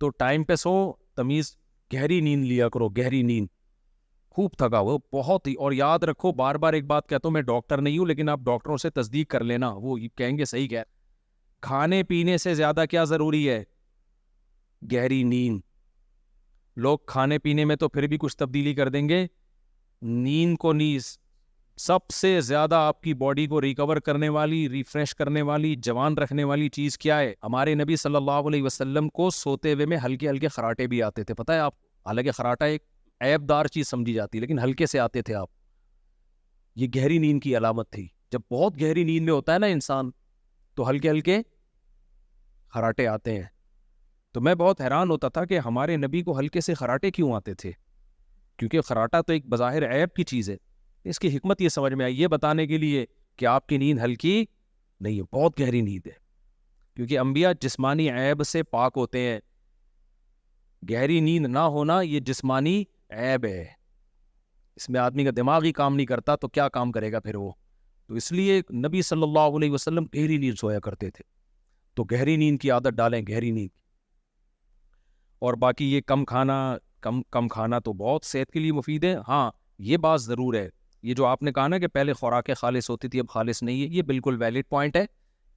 تو ٹائم پہ سو, تمیز گہری نیند لیا کرو, گہری نیند, خوب تھکا ہو بہت ہی. اور یاد رکھو, بار بار ایک بات کہتا ہوں, میں ڈاکٹر نہیں ہوں لیکن آپ ڈاکٹروں سے تصدیق کر لینا, وہ کہیں گے صحیح کہہ, کھانے پینے سے زیادہ کیا ضروری ہے؟ گہری نیند. لوگ کھانے پینے میں تو پھر بھی کچھ تبدیلی کر دیں گے, نیند کو نیز سب سے زیادہ آپ کی باڈی کو ریکور کرنے والی, ریفریش کرنے والی, جوان رکھنے والی چیز کیا ہے؟ ہمارے نبی صلی اللہ علیہ وسلم کو سوتے ہوئے میں ہلکے ہلکے خراٹے بھی آتے تھے, پتہ ہے آپ؟ حالانکہ خراٹا ایک عیب دار چیز سمجھی جاتی لیکن ہلکے سے آتے تھے آپ. یہ گہری نیند کی علامت تھی. جب بہت گہری نیند میں ہوتا ہے نا انسان, تو ہلکے ہلکے خراٹے آتے ہیں. تو میں بہت حیران ہوتا تھا کہ ہمارے نبی کو ہلکے سے خراٹے کیوں آتے تھے, کیونکہ خراٹا تو ایک بظاہر عیب کی چیز ہے. اس کی حکمت یہ سمجھ میں آئی, یہ بتانے کے لیے کہ آپ کی نیند ہلکی نہیں ہے, بہت گہری نیند ہے. کیونکہ انبیاء جسمانی عیب سے پاک ہوتے ہیں. گہری نیند نہ ہونا یہ جسمانی عیب ہے, اس میں آدمی کا دماغ ہی کام نہیں کرتا تو کیا کام کرے گا پھر وہ. تو اس لیے نبی صلی اللہ علیہ وسلم گہری نیند سویا کرتے تھے. تو گہری نیند کی عادت ڈالیں, گہری نیند. اور باقی یہ کم کھانا تو بہت صحت کے لیے مفید ہے. ہاں یہ بات ضرور ہے, یہ جو آپ نے کہا نا کہ پہلے خوراکیں خالص ہوتی تھی اب خالص نہیں ہے, یہ بالکل ویلڈ پوائنٹ ہے.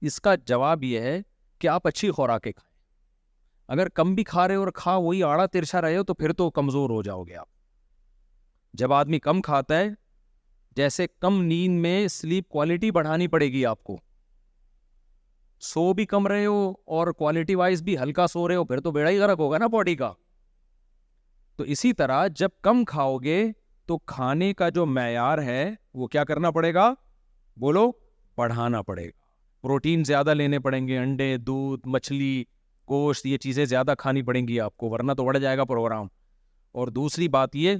اس کا جواب یہ ہے کہ آپ اچھی خوراکیں کھائیں. اگر کم بھی کھا رہے ہو اور وہی آڑا ترچھا رہے ہو تو پھر تو کمزور ہو جاؤ گے آپ. جب آدمی کم کھاتا ہے, جیسے کم نیند میں سلیپ کوالٹی بڑھانی پڑے گی آپ کو. سو بھی کم رہے ہو اور کوالٹی وائز بھی ہلکا سو رہے ہو, پھر تو بیڑا ہی غرق ہوگا نا باڈی کا. تو اسی طرح جب کم کھاؤ گے تو کھانے کا جو معیار ہے وہ کیا کرنا پڑے گا؟ بولو, بڑھانا پڑے گا. پروٹین زیادہ لینے پڑیں گے, انڈے, دودھ, مچھلی, گوشت, یہ چیزیں زیادہ کھانی پڑیں گی آپ کو, ورنہ تو بڑھ جائے گا پروگرام. اور دوسری بات یہ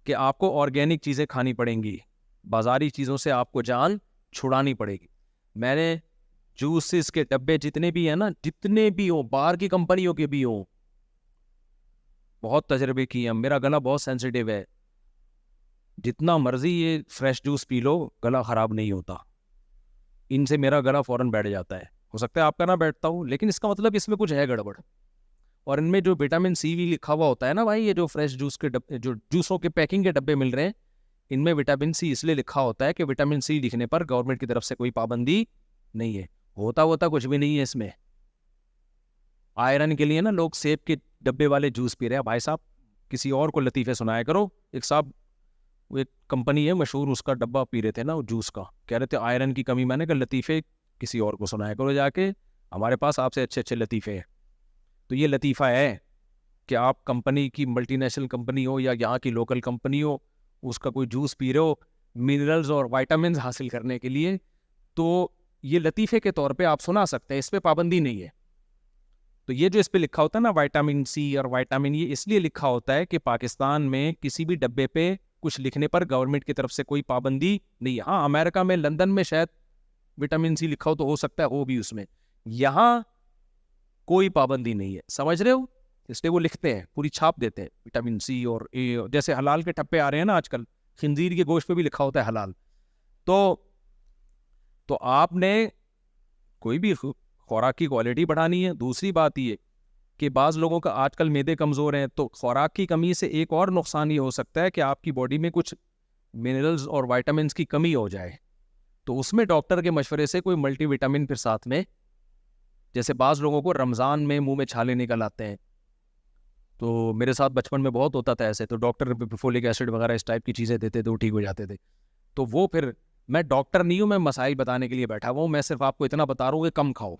کہ آپ کو آرگینک چیزیں کھانی پڑیں گی, بازاری چیزوں سے آپ کو جان چھڑانی پڑے گی. میں نے جوسز کے ڈبے جتنے بھی ہیں نا, جتنے بھی ہوں, باہر کی کمپنیوں کے بھی ہوں, بہت تجربے کیے ہیں. میرا گلا بہت سینسیٹیو ہے, جتنا مرضی یہ فریش جوس پی لو گلا خراب نہیں ہوتا. ان سے میرا گلا فوراً بیٹھ جاتا ہے. ہو سکتا ہے آپ کا نہ بیٹھتا ہوں, لیکن اس کا مطلب اس میں کچھ ہے گڑبڑ. اور ان میں جو وٹامن سی بھی لکھا ہوا ہوتا ہے نا بھائی, یہ جو فریش جوس کے جو جوسوں کے پیکنگ کے ڈبے مل رہے ہیں, ان میں وٹامن سی اس لیے لکھا ہوتا ہے کہ وٹامن سی لکھنے پر گورنمنٹ کی طرف سے کوئی پابندی نہیں ہے. ہوتا کچھ بھی نہیں ہے اس میں. آئرن کے لیے نا لوگ سیب کے ڈبے والے جوس پی رہے ہیں. بھائی صاحب کسی اور کو لطیفے سنایا کرو. ایک صاحب, وہ ایک کمپنی ہے مشہور, اس کا ڈبہ پی رہے تھے نا جوس کا, کہہ رہے تھے آئرن کی کمی. میں نے کہا لطیفے کسی اور کو سنایا کرو جا کے, ہمارے پاس آپ سے اچھے اچھے لطیفے ہیں. تو یہ لطیفہ ہے کہ آپ کمپنی کی, ملٹی نیشنل کمپنی ہو یا یہاں کی لوکل کمپنی ہو, اس کا کوئی جوس پی رہے ہو منرلز اور وائٹامنز حاصل کرنے کے لیے, تو یہ لطیفے کے طور پہ آپ سنا سکتے ہیں, اس پہ پابندی نہیں ہے. تو یہ جو اس پہ لکھا ہوتا ہے نا وائٹامن سی اور وائٹامن, یہ اس لیے لکھا ہوتا ہے کہ پاکستان میں کسی بھی ڈبے پہ کچھ لکھنے پر گورنمنٹ کی طرف سے کوئی پابندی نہیں ہے. ہاں امریکہ میں, لندن میں شاید وٹامن سی لکھا ہو تو ہو سکتا ہے ہو بھی اس میں, یہاں کوئی پابندی نہیں ہے. سمجھ رہے ہو؟ اس لیے وہ لکھتے ہیں, پوری چھاپ دیتے ہیں وٹامن سی. اور جیسے حلال کے ٹھپے آ رہے ہیں نا آج کل, خنزیر کے گوشت پہ بھی لکھا ہوتا ہے حلال. تو آپ نے کوئی بھی خوراک کی کوالٹی بڑھانی ہے. دوسری بات یہ کہ بعض لوگوں کا آج کل معدے کمزور ہیں, تو خوراک کی کمی سے ایک اور نقصان یہ ہو سکتا ہے کہ آپ کی باڈی میں کچھ منرلز اور وائٹامنس کی کمی ہو جائے. تو اس میں ڈاکٹر کے مشورے سے کوئی ملٹی وٹامن پھر ساتھ میں, جیسے بعض لوگوں کو رمضان میں منہ میں چھالے نکل آتے ہیں, تو میرے ساتھ بچپن میں بہت ہوتا تھا ایسے, تو ڈاکٹر فولک ایسڈ وغیرہ اس ٹائپ کی چیزیں دیتے تھے, وہ ٹھیک ہو جاتے تھے. تو وہ پھر, میں ڈاکٹر نہیں ہوں, میں مسائل بتانے کے لیے بیٹھا ہوا ہوں, میں صرف آپ کو اتنا بتا رہا ہوں کہ کم کھاؤ,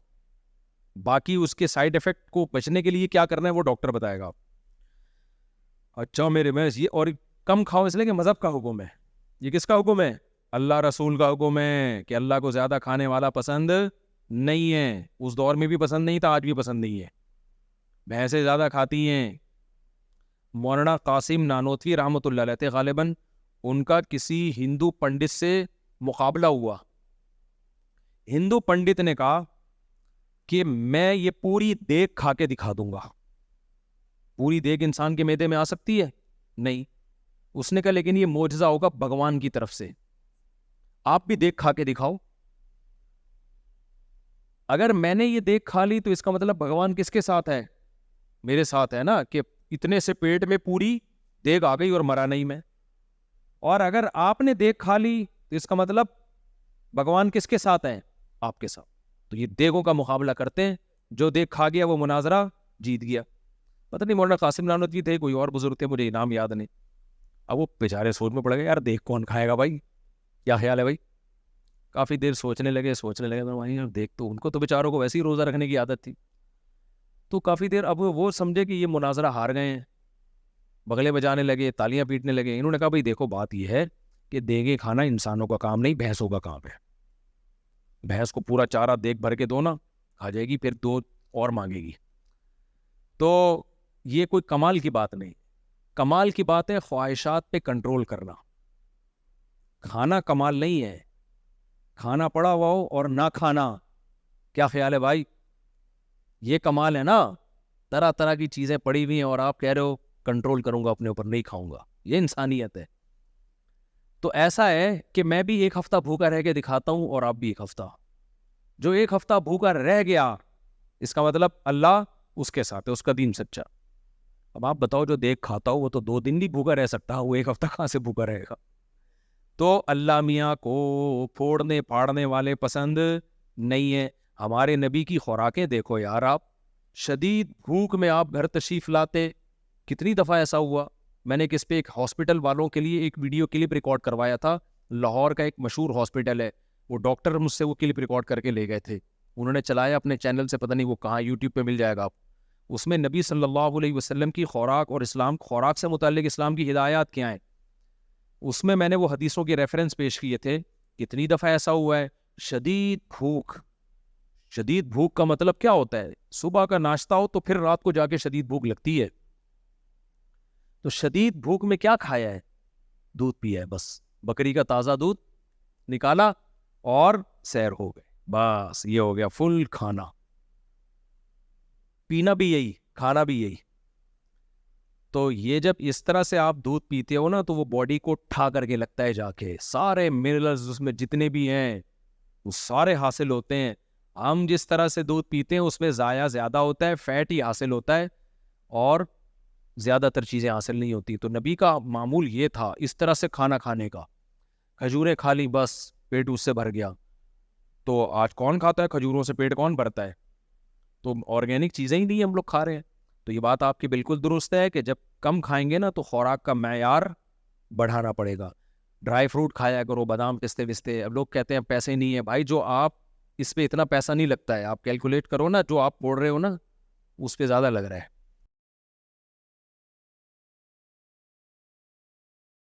باقی اس کے سائیڈ ایفیکٹ کو بچنے کے لیے کیا کرنا ہے وہ ڈاکٹر بتائے گا. اچھا میرے میں یہ, اور کم کھاؤ اس لیے کہ مذہب کا حکم ہے. یہ کس کا حکم ہے؟ اللہ رسول کا حکم ہے کہ اللہ کو زیادہ کھانے والا پسند نہیں ہے. اس دور میں بھی پسند نہیں تھا, آج بھی پسند نہیں ہے. بھینسیں زیادہ کھاتی ہیں. مولانا قاسم نانوتوی رحمۃ اللہ علیہ تھے غالباً, ان کا کسی ہندو پنڈت سے مقابلہ ہوا. ہندو پنڈت نے کہا کہ میں یہ پوری دیگ کھا کے دکھا دوں گا. پوری دیگ انسان کے معدے میں آ سکتی ہے؟ نہیں. اس نے کہا لیکن یہ معجزہ ہوگا بھگوان کی طرف سے, آپ بھی دیگ کھا کے دکھاؤ. اگر میں نے یہ دیگ کھا لی تو اس کا مطلب بھگوان کس کے ساتھ ہے؟ میرے ساتھ ہے نا کہ اتنے سے پیٹ میں پوری دیگ آ گئی اور مرا نہیں میں. اور اگر آپ نے دیگ کھا لی تو اس کا مطلب بھگوان کس کے ساتھ ہیں؟ آپ کے ساتھ. تو یہ دیگوں کا مقابلہ کرتے ہیں, جو دیگ کھا گیا وہ مناظرہ جیت گیا. پتہ نہیں مولانا قاسم نانوتوی تھے, کوئی اور بزرگ تھے, مجھے نام یاد نہیں. اب وہ بیچارے سوچ میں پڑ گئے, یار دیگ کون کھائے گا بھائی, کیا خیال ہے بھائی. کافی دیر سوچنے لگے تو وہیں دیکھ, تو ان کو تو بیچاروں کو ویسے ہی روزہ رکھنے کی عادت تھی. تو کافی دیر اب وہ سمجھے کہ یہ مناظرہ ہار گئے ہیں, بغلے بجانے لگے, تالیاں پیٹنے لگے. انہوں نے کہا بھائی دیکھو بات یہ ہے کہ دیگیں کھانا انسانوں کا کام نہیں, بھینسوں کا کام ہے. بھینس کو پورا چارہ دیگ بھر کے دو نا, کھا جائے گی, پھر دو اور مانگے گی. تو یہ کوئی کمال کی بات نہیں. کمال کی بات ہے خواہشات پہ کنٹرول کرنا. کھانا کمال نہیں ہے, کھانا پڑا ہوا ہو اور نہ کھانا, کیا خیال ہے بھائی, یہ کمال ہے نا. طرح طرح کی چیزیں پڑی ہوئی ہیں اور آپ کہہ رہے ہو کنٹرول کروں گا اپنے اوپر, نہیں کھاؤں گا. یہ انسانیت ہے. تو ایسا ہے کہ میں بھی ایک ہفتہ بھوکا رہ کے دکھاتا ہوں اور آپ بھی ایک ہفتہ. جو ایک ہفتہ بھوکا رہ گیا اس کا مطلب اللہ اس کے ساتھ ہے, اس کا دین سچا. اب آپ بتاؤ جو دیکھ کھاتا ہو وہ تو 2 دن بھی بھوکا رہ سکتا ہے, وہ ایک ہفتہ کہاں سے بھوکا رہے گا. تو اللہ میاں کو پھوڑنے پھاڑنے والے پسند نہیں ہیں. ہمارے نبی کی خوراکیں دیکھو یار, آپ شدید بھوک میں آپ گھر تشریف لاتے. کتنی دفعہ ایسا ہوا, میں نے کس پہ ایک ہاسپٹل والوں کے لیے ایک ویڈیو کلپ ریکارڈ کروایا تھا. لاہور کا ایک مشہور ہاسپٹل ہے, وہ ڈاکٹر مجھ سے وہ کلپ ریکارڈ کر کے لے گئے تھے. انہوں نے چلایا اپنے چینل سے, پتہ نہیں وہ کہاں, یوٹیوب پہ مل جائے گا آپ. اس میں نبی صلی اللہ علیہ وسلم کی خوراک اور اسلام, خوراک سے متعلق اسلام کی ہدایات کیا ہیں, اس میں نے وہ حدیثوں کے ریفرنس پیش کیے تھے. کتنی دفعہ ایسا ہوا ہے شدید بھوک. شدید بھوک کا مطلب کیا ہوتا ہے, صبح کا ناشتہ ہو تو پھر رات کو جا کے شدید بھوک لگتی ہے. تو شدید بھوک میں کیا کھایا ہے, دودھ پیا ہے بس, بکری کا تازہ دودھ نکالا اور سیر ہو گئے, بس یہ ہو گیا فل کھانا. پینا بھی یہی, کھانا بھی یہی. تو یہ جب اس طرح سے آپ دودھ پیتے ہو نا تو وہ باڈی کو ٹھا کر کے لگتا ہے, جا کے سارے منرلز اس میں جتنے بھی ہیں وہ سارے حاصل ہوتے ہیں. ہم جس طرح سے دودھ پیتے ہیں اس میں ضائع زیادہ ہوتا ہے, فیٹ ہی حاصل ہوتا ہے, اور زیادہ تر چیزیں حاصل نہیں ہوتی. تو نبی کا معمول یہ تھا اس طرح سے کھانا کھانے کا. کھجوریں کھا لی بس پیٹ اس سے بھر گیا. تو آج کون کھاتا ہے کھجوروں سے پیٹ کون بھرتا ہے, تو آرگینک چیزیں ہی نہیں ہم لوگ کھا رہے ہیں. تو یہ بات آپ کی بالکل درست ہے کہ جب کم کھائیں گے نا تو خوراک کا معیار بڑھانا پڑے گا. ڈرائی فروٹ کھایا کرو, بادام پستے وستے. اب لوگ کہتے ہیں پیسے نہیں ہیں بھائی, جو آپ اس پہ اتنا پیسہ نہیں لگتا ہے, آپ کیلکولیٹ کرو نا, جو آپ پوڑ رہے ہو نا اس پہ زیادہ لگ رہا ہے.